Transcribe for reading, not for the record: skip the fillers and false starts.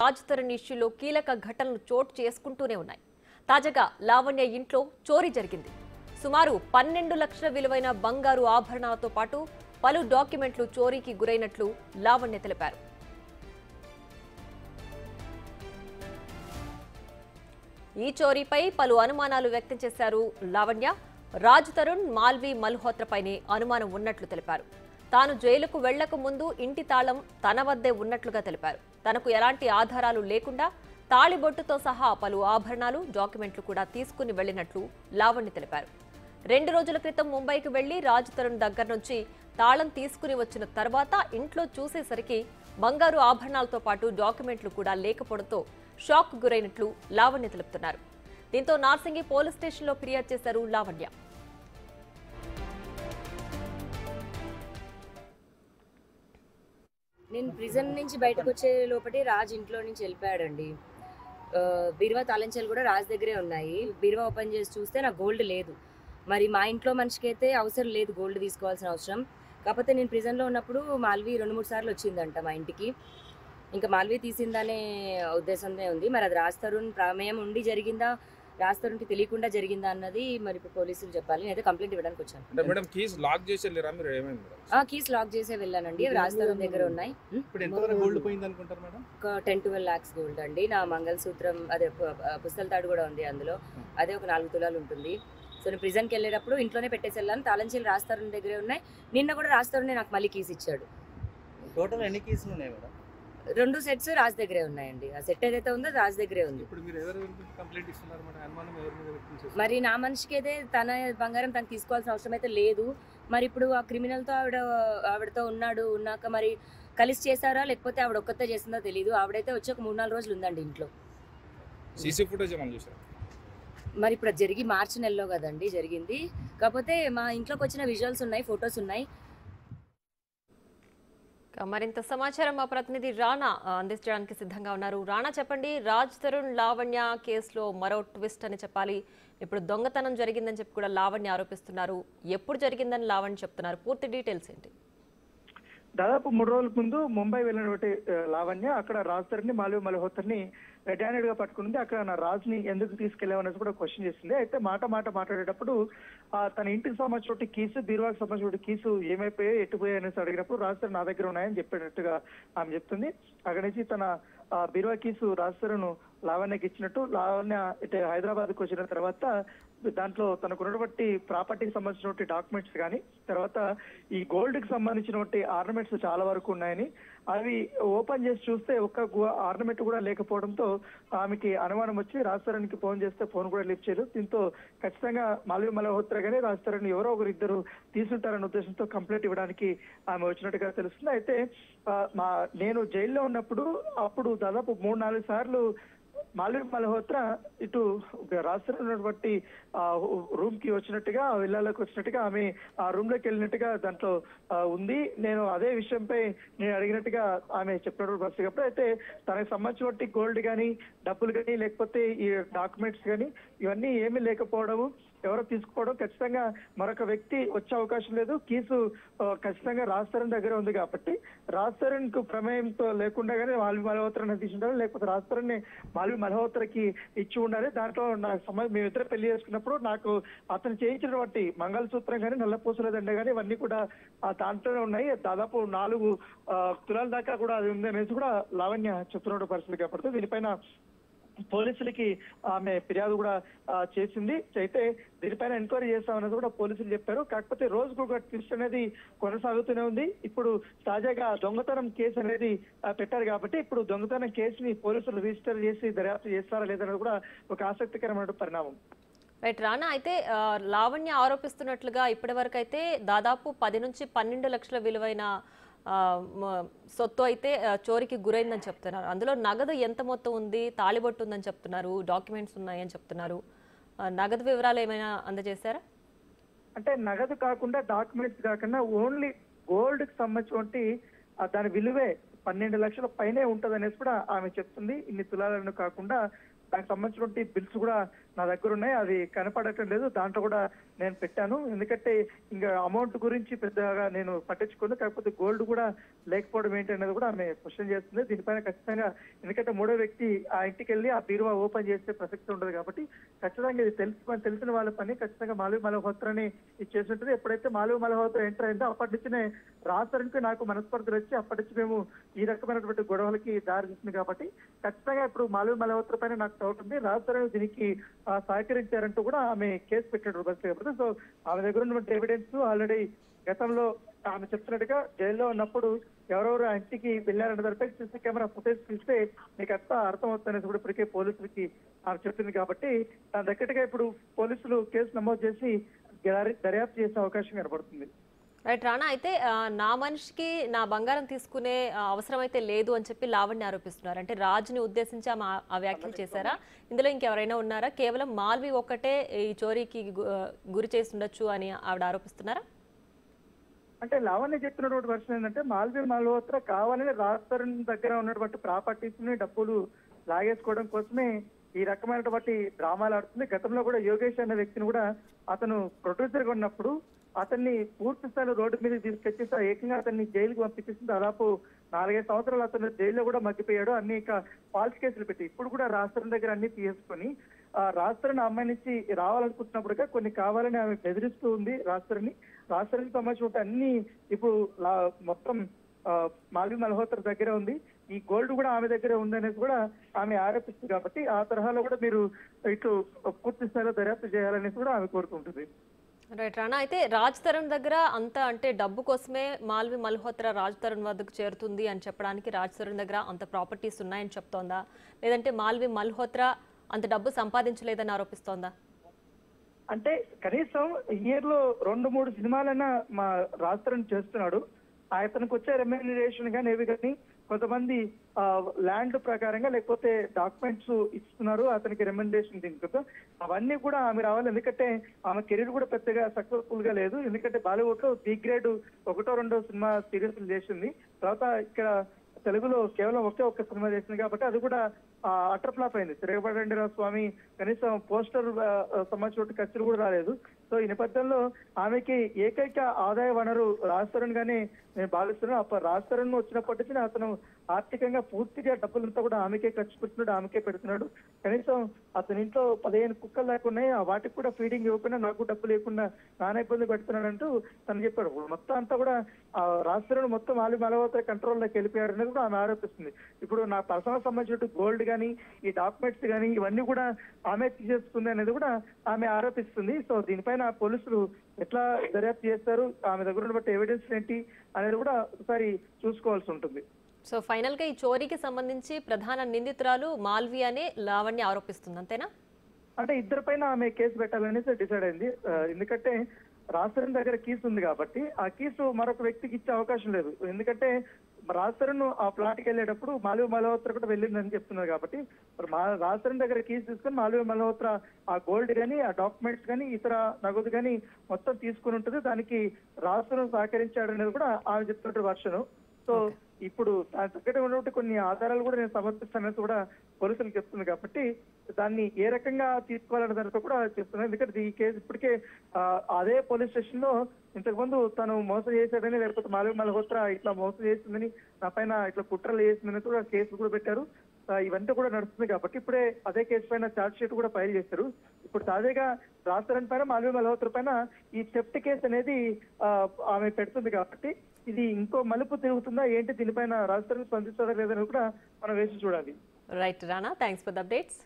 రాజ్ తరుణ్ ఇష్యూలో కీలక ఘటనలు చోటు చేసుకుంటూనే ఉన్నాయి. తాజాగా లావణ్య ఇంట్లో చోరీ జరిగింది. సుమారు 12 లక్షల విలువైన బంగారు ఆభరణాలతో పాటు పలు డాక్యుమెంట్లు చోరీకి గురైనట్లు లావణ్య తెలిపారు. ఈ చోరీపై పలు అనుమానాలు వ్యక్తం చేశారు లావణ్య. రాజ్ తరుణ్, మాల్వి మల్హోత్రపైనే అనుమానం ఉన్నట్లు తెలిపారు. తాను జైలుకు వెళ్లక ముందు ఇంటి తాళం తన వద్దే ఉన్నట్లుగా తెలిపారు. తనకు ఎలాంటి ఆధారాలు లేకుండా తాళిబొట్టుతో సహా పలు ఆభరణాలు, డాక్యుమెంట్లు కూడా తీసుకుని వెళ్లినట్లు లావణ్య తెలిపారు. 2 రోజుల క్రితం ముంబైకి వెళ్లి రాజ్ తరుణ్ దగ్గర నుంచి తాళం తీసుకుని వచ్చిన తర్వాత ఇంట్లో చూసేసరికి బంగారు ఆభరణాలతో పాటు డాక్యుమెంట్లు కూడా లేకపోవడంతో షాక్ గురైనట్లు లావణ్య తెలుపుతున్నారు. దీంతో నార్సింగి పోలీస్ స్టేషన్లో ఫిర్యాదు చేశారు లావణ్య. నేను ప్రిజన్ నుంచి బయటకు వచ్చే లోపటి రాజ్ ఇంట్లో నుంచి వెళ్ళిపోయాడండి. బీరువా తాళంచెలు కూడా రాజ్ దగ్గరే ఉన్నాయి. బీరువా ఓపెన్ చేసి చూస్తే నాకు గోల్డ్ లేదు. మరి మా ఇంట్లో మనిషికి అయితే అవసరం లేదు గోల్డ్ తీసుకోవాల్సిన అవసరం. కాకపోతే నేను ప్రిజన్లో ఉన్నప్పుడు మాల్వి 2-3 సార్లు వచ్చిందంట మా ఇంటికి. ఇంకా మాల్వి తీసిందనే ఉద్దేశంతో ఉంది. మరి అది రాజ్ తరుణ్ ప్రమేయం ఉండి జరిగిందా, రాజ్ తరుణ్కి తెలియకుండా జరిగిందా అన్నది మరి ఇప్పుడు పోలీసులు చెప్పాలి. నేనైతే కంప్లైంట్ ఇవ్వడానికి వచ్చాను. కీస్ లాక్ చేసే వెళ్ళానండి. రాజ్ తరుణ్ దగ్గర ఉన్నాయి. ఒక 10-12 lakhs గోల్డ్ అండి. నా మంగళసూత్రం అదే పుస్తల తాడు కూడా ఉంది అందులో. అదే ఒక 4 తులాలు ఉంటుంది. సో నేను ప్రిజన్కి వెళ్ళేటప్పుడు ఇంట్లోనే పెట్టేసి వెళ్ళాను. తాళంచెలు రాజ్ తరుణ్ దగ్గరే ఉన్నాయి. నిన్న కూడా రాజ్ తరుణ్ నాకు మళ్ళీ కీస్ ఇచ్చాడు. టోటల్ ఎన్ని కీసులు ఉన్నాయి మేడం? 2 సెట్స్ రాజ్ దగ్గరే ఉన్నాయండి. ఆ సెట్ ఏదైతే ఉందో రాజ్ దగ్గరే ఉంది. మరి నా మనిషికి అయితే తన బంగారం తను తీసుకోవాల్సిన అవసరం అయితే లేదు. మరి ఇప్పుడు ఆ క్రిమినల్తో ఆవిడతో ఉన్నాక మరి కలిసి చేశారా లేకపోతే ఆవిడ ఒక్కతే చేసిందో తెలియదు. ఆవిడైతే వచ్చి ఒక 3-4 రోజులు ఉందండి ఇంట్లో. మరి ఇప్పుడు జరిగి మార్చి నెలలో కదండి జరిగింది. కాకపోతే మా ఇంట్లోకి వచ్చిన విజువల్స్ ఉన్నాయి, ఫొటోస్ ఉన్నాయి. మరింత సమాచారం మా ప్రతినిధి రాణా అందించడానికి సిద్ధంగా ఉన్నారు. రాణా, చెప్పండి. రాజ్ తరుణ్ లావణ్య కేసులో మరో ట్విస్ట్ అని చెప్పాలి. ఇప్పుడు దొంగతనం జరిగిందని చెప్పి కూడా లావణ్య ఆరోపిస్తున్నారు. ఎప్పుడు జరిగిందని లావణ్య చెప్తున్నారు? పూర్తి డీటెయిల్స్ ఏంటి? దాదాపు 3 రోజుల ముందు ముంబై వెళ్ళినటువంటి లావణ్య అక్కడ రాజ్ తరుణ్ ని, మాల్వి మల్హోత్రని రెడ్ హ్యాండెడ్ గా పట్టుకుంది. అక్కడ నా రాజ్ ని ఎందుకు తీసుకెళ్లామనేది కూడా క్వశ్చన్ చేసింది. అయితే మాట్లాడేటప్పుడు తన ఇంటికి సంబంధించిన కీసు, బీరువాకి సంబంధించిన కీసు ఏమైపోయాయి, ఎట్టుపోయాయి అనేసి అడిగినప్పుడు రాజ్ తరుణ్ నా దగ్గర ఉన్నాయని చెప్పేటట్టుగా ఆమె చెప్తుంది. అక్కడి నుంచి తన బీరువా కీసు రాజ్ తరుణ్ లావణ్యకి ఇచ్చినట్టు, లావణ్య ఇటు హైదరాబాద్కి వచ్చిన తర్వాత దాంట్లో తనకు ఉన్నటువంటి ప్రాపర్టీకి సంబంధించినటువంటి డాక్యుమెంట్స్ కానీ, తర్వాత ఈ గోల్డ్ కి సంబంధించినటువంటి ఆర్నమెంట్స్ చాలా వరకు ఉన్నాయని, అవి ఓపెన్ చేసి చూస్తే ఒక్క ఆర్నమెంట్ కూడా లేకపోవడంతో ఆమెకి అనుమానం వచ్చి రాజ్ తరుణ్ కి ఫోన్ చేస్తే ఫోన్ కూడా లిఫ్ట్ చేయలేదు. దీంతో ఖచ్చితంగా మాల్వి మల్హోత్రా గానీ రాజ్ తరుణ్ ఎవరో ఒకరిద్దరు తీసుంటారన్న ఉద్దేశంతో కంప్లైంట్ ఇవ్వడానికి ఆమె వచ్చినట్టుగా తెలుస్తుంది. అయితే నేను జైల్లో ఉన్నప్పుడు అప్పుడు దాదాపు 3-4 సార్లు మాల్వి మల్హోత్రా ఇటు రాష్ట్రంలో ఉన్నటువంటి రూమ్ కి వచ్చినట్టుగా, విల్లాలోకి వచ్చినట్టుగా, ఆమె ఆ రూమ్ లోకి వెళ్ళినట్టుగా దాంట్లో ఉంది. నేను అదే విషయంపై నేను అడిగినట్టుగా ఆమె చెప్పినప్పుడు బస్సుకప్పుడు అయితే తనకు సంబంధించినటువంటి గోల్డ్ కానీ, డబ్బులు కానీ, లేకపోతే ఈ డాక్యుమెంట్స్ కానీ ఇవన్నీ ఏమీ లేకపోవడము, ఎవరో తీసుకోవడం, ఖచ్చితంగా మరొక వ్యక్తి వచ్చే అవకాశం లేదు. కీసు ఖచ్చితంగా రాజ్ తరుణ్ దగ్గర ఉంది కాబట్టి రాజ్ తరుణ్ కు ప్రమేయంతో లేకుండానే మాల్వి మల్హోత్రాని తీసుంటారు, లేకపోతే రాజ్ తరుణ్ ని మాల్వి మల్హోత్రాకి ఇచ్చి ఉండాలి. దాంట్లో నాకు మేమిద్దరు పెళ్లి చేసుకున్నప్పుడు నాకు అతను చేయించినటువంటి మంగళసూత్రం కానీ, నల్లపూసల దండ కానీ ఇవన్నీ కూడా దాంట్లోనే ఉన్నాయి. దాదాపు 4 తులాల దాకా కూడా అది ఉంది అనేసి కూడా లావణ్య చెప్తున్న పరిస్థితి కాబట్టి దీనిపైన పోలీసులకి ఆమె ఫిర్యాదు కూడా చేసింది. అయితే దీనిపైన ఎంక్వైరీ చేస్తామనేది కూడా పోలీసులు చెప్పారు. కాకపోతే రోజుకు ఒక ట్విస్ట్ అనేది కొనసాగుతూనే ఉంది. ఇప్పుడు తాజాగా దొంగతనం కేసు అనేది పెట్టారు కాబట్టి ఇప్పుడు దొంగతనం కేసుని పోలీసులు రిజిస్టర్ చేసి దర్యాప్తు చేస్తారా లేదనేది కూడా ఒక ఆసక్తికరమైన పరిణామం. రైట్ రానా, అయితే లావణ్య ఆరోపిస్తున్నట్లుగా ఇప్పటి వరకు అయితే దాదాపు 10 నుంచి 12 లక్షల విలువైన సొత్తు అయితే చోరీకి గురైందని చెప్తున్నారు. అందులో నగదు ఎంత మొత్తం ఉంది, తాళిబొట్టు ఉందని చెప్తున్నారు, డాక్యుమెంట్స్ ఉన్నాయని చెప్తున్నారు. నగదు వివరాలు ఏమైనా అందజేశారా? అంటే నగదు కాకుండా, డాక్యుమెంట్స్ కాకుండా ఓన్లీ గోల్డ్ కి సంబంధించి దాని విలువే 12 లక్షల పైనే ఉంటది అనేసి కూడా ఆమె చెప్తుంది. ఇన్ని తులాలను కాకుండా దానికి సంబంధించినటువంటి బిల్స్ కూడా నా దగ్గర ఉన్నాయి, అది కనపడటం లేదు, దాంట్లో కూడా నేను పెట్టాను. ఎందుకంటే ఇంకా అమౌంట్ గురించి పెద్దగా నేను పట్టించుకోను, కాకపోతే గోల్డ్ కూడా లేకపోవడం ఏంటి అనేది కూడా ఆమె క్వశ్చన్ చేస్తుంది. దీనిపైన ఖచ్చితంగా, ఎందుకంటే మూడో వ్యక్తి ఆ ఇంటికి వెళ్ళి ఆ బీరువా ఓపెన్ చేసే ప్రసక్తి ఉండదు కాబట్టి ఖచ్చితంగా ఇది తెలిసిన వాళ్ళ పని. ఖచ్చితంగా మాల్వి మల్హోత్రాని ఇది చేసి ఉంటుంది. ఎప్పుడైతే మాల్వి మల్హోత్రా ఎంటర్ అయిందో అప్పటి నుంచినే రాజతరుణ్కి నాకు మనస్పర్ధలు వచ్చి అప్పటి నుంచి మేము ఈ రకమైనటువంటి గొడవలకి దారి తీస్తుంది కాబట్టి ఖచ్చితంగా ఇప్పుడు మాల్వి మల్హోత్రా పైన నాకు డౌట్ ఉంది. రాజతరుణ్ దీనికి సహకరించారంటూ కూడా ఆమె కేసు పెట్టాడు కాబట్టి. సో ఆమె దగ్గర ఉన్నటువంటి ఎవిడెన్స్ ఆల్రెడీ గతంలో ఆమె చెప్తున్నట్టుగా జైల్లో ఉన్నప్పుడు ఎవరెవరు ఆ ఇంటికి వెళ్ళారన్న దానిపై సీసీ కెమెరా ఫుటేజ్ తీస్తే మీకు అంతా అర్థమవుతుందనేసి కూడా ఇప్పటికే పోలీసులకి ఆమె చెప్పింది కాబట్టి దాని దగ్గరగా ఇప్పుడు పోలీసులు కేసు నమోదు చేసి దర్యాప్తు చేసే అవకాశం కనబడుతుంది. రైట్ రాణా, అయితే నా మనిషికి నా బంగారం తీసుకునే అవసరం అయితే లేదు అని చెప్పి లావణ్య ఆరోపిస్తున్నారు. అంటే రాజుని ఉద్దేశించి ఆమె ఆ వ్యాఖ్యలు చేశారా? ఇందులో ఇంకెవరైనా ఉన్నారా? కేవలం మాల్వి ఒక్కటే ఈ చోరీకి గురి చేసి ఉండొచ్చు అని ఆవిడ ఆరోపిస్తున్నారా? అంటే లావణ్య చెప్తున్నటువంటి వర్షన్ ఏంటంటే మాల్వి మల్హోత్రా కావాలని రాజతరుణ్ దగ్గర ఉన్నటువంటి ప్రాపర్టీస్ ని డబ్బులు లాగేసుకోవడం కోసమే ఈ రకమైనటువంటి డ్రామాలు ఆడుతుంది. గతంలో కూడా యోగేష్ అనే వ్యక్తిని కూడా అతను ప్రొడ్యూసర్ గా ఉన్నప్పుడు అతన్ని పూర్తి స్థాయిలో రోడ్డు మీద తీసుకొచ్చేసి ఏకంగా అతన్ని జైలుకి పంపించేసి దాదాపు 4-5 సంవత్సరాలు అతను జైల్లో కూడా మగ్గిపోయాడు. అన్ని ఇక ఫాల్స్ కేసులు పెట్టి ఇప్పుడు కూడా రాజతరుణ్ దగ్గర అన్ని తీసుకొని రాజతరుణ్ అమ్మాయి నుంచి రావాలనుకుంటున్నప్పుడుగా కొన్ని కావాలని ఆమె బెదిరిస్తూ ఉంది రాజతరుణ్ సంబంధించిన అన్ని ఇప్పుడు మొత్తం మాల్వి మల్హోత్రా దగ్గర ఉంది. ఈ గోల్డ్ కూడా ఆమె దగ్గర ఉందనేది కూడా ఆమె ఆరోపిస్తుంది కాబట్టి ఆ తరహాలో కూడా మీరు ఇటు పూర్తి స్థాయిలో దర్యాప్తు చేయాలనేసి కూడా ఆమె కోరుకుంటుంది. రైట్ రాణా, అయితే రాజ్ తరుణ్ దగ్గర అంత అంటే డబ్బు కోసమే మాల్వి మల్హోత్రా రాజ్ తరుణ్ వద్దకు చేరుతుంది అని చెప్పడానికి రాజ్ తరుణ్ దగ్గర అంత ప్రాపర్టీస్ ఉన్నాయని చెప్తోందా, లేదంటే మాల్వి మల్హోత్రా అంత డబ్బు సంపాదించలేదని ఆరోపిస్తోందా? అంటే కనీసం ఇయర్ లో 2-3 సినిమాలైనా మా రాజ్ తరుణ్ చేస్తున్నాడు. అతనికి వచ్చే రెమ్యూనరేషన్ కానీ ఏవి కానీ కొంతమంది ల్యాండ్ ప్రకారంగా లేకపోతే డాక్యుమెంట్స్ ఇస్తున్నారు అతనికి రెమ్యూనరేషన్ దీనికి. అవన్నీ కూడా ఆమె రావాలి. ఎందుకంటే ఆమె కెరీర్ కూడా పెద్దగా సక్సెస్ఫుల్ గా లేదు. ఎందుకంటే బాలీవుడ్ లో బి గ్రేడ్ 1-2 సినిమా సీరియల్స్ చేసింది. తర్వాత ఇక్కడ తెలుగులో కేవలం ఒక్క సినిమా చేసింది కాబట్టి అది కూడా అటర్ ఫ్లాప్ అయింది. తిరగబడండి రా స్వామి కనీసం పోస్టర్ సంబంధించిన ఖర్చులు కూడా రాలేదు. సో ఈ నేపథ్యంలో ఆమెకి ఏకైక ఆదాయ వనరు రాజ్ తరుణ్ గానే నేను భావిస్తున్నాను. అప్పుడు రాజ్ తరుణ్ వచ్చినప్పటి నుంచి అతను ఆర్థికంగా పూర్తిగా డబ్బులంతా కూడా ఆమెకే ఖర్చు పెడుతున్నాడు, ఆమెకే పెడుతున్నాడు. కనీసం అతని ఇంట్లో 15 కుక్కలు లేకున్నాయి, వాటికి కూడా ఫీడింగ్ ఇవ్వకుండా నాకు డబ్బు లేకుండా నానా ఇబ్బంది పెడుతున్నాడు అంటూ తను చెప్పాడు. మొత్తం అంతా కూడా రాజ్ తరుణ్ మొత్తం మాల్వి మల్హోత్రా కంట్రోల్లోకి వెళ్ళిపోయాడు అనేది కూడా ఆమె ఆరోపిస్తుంది. ఇప్పుడు నా పర్సనల్ సంబంధించిన గోల్డ్ కానీ ఈ డాక్యుమెంట్స్ కానీ ఇవన్నీ కూడా ఆమె తీసేస్తుంది అనేది కూడా ఆమె ఆరోపిస్తుంది. సో దీనిపైన పోలీసులు ఎట్లా దర్యాప్తు చేస్తారు, ఆమె దగ్గర ఉన్నటువంటి ఎవిడెన్స్ ఏంటి అనేది కూడా ఒకసారి చూసుకోవాల్సి ఉంటుంది. సో ఫైనల్ గా ఈ చోరీకి సంబంధించి ప్రధాన నిందితురాలు మాల్వి అనే లావణ్య ఆరోపిస్తుంది, అంతేనా? అంటే ఇద్దరిపైన ఆమె కేసు పెట్టాలనేసి డిసైడ్ అయింది. ఎందుకంటే రాజ్ తరుణ్ దగ్గర కీస్ ఉంది కాబట్టి ఆ కీసు మరొక వ్యక్తికి ఇచ్చే అవకాశం లేదు. ఎందుకంటే రాజ్ తరుణ్ ఆ ప్లాట్కి వెళ్ళేటప్పుడు మాల్వి మల్హోత్రా కూడా వెళ్ళిందని చెప్తున్నారు కాబట్టి రాజ్ తరుణ్ దగ్గర కీస్ తీసుకొని మాల్వి మల్హోత్రా ఆ గోల్డ్ కానీ ఆ డాక్యుమెంట్స్ కానీ ఇతర నగదు కానీ మొత్తం తీసుకుని ఉంటుంది. దానికి రాజ్ తరుణ్ సహకరించాడు అనేది కూడా ఆమె చెప్తున్న వర్షను. సో ఇప్పుడు దాని దగ్గర ఉన్నటువంటి కొన్ని ఆధారాలు కూడా నేను సమర్పిస్తానని కూడా పోలీసులు చెప్తుంది కాబట్టి దాన్ని ఏ రకంగా తీసుకోవాలనే దానితో కూడా చెప్తున్నాను. ఎందుకంటే ఈ కేసు ఇప్పటికే అదే పోలీస్ స్టేషన్ లో ఇంతకుముందు తను మోసం చేశాడని లేకపోతే మాల్వి మల్హోత్రా ఇట్లా మోసం చేసిందని నా పైన ఇట్లా కుట్రలు చేసిందని కూడా కేసులు కూడా పెట్టారు. ఇవంతా కూడా నడుస్తుంది కాబట్టి ఇప్పుడే అదే కేసు పైన ఛార్జ్ షీట్ కూడా ఫైల్ చేశారు. ఇప్పుడు తాజాగా రాజ్ తరుణ్ పైన మాల్వి మల్హోత్రా పైన ఈ థెఫ్ట్ కేసు అనేది ఆమె పెడుతుంది కాబట్టి ఇది ఇంకో మలుపు తిరుగుతుందా ఏంటి, దీనిపైన రాజ్ తరుణ్ స్పందిస్తారా లేదని కూడా మనం వేసి చూడాలి. Right Rana, thanks for the updates.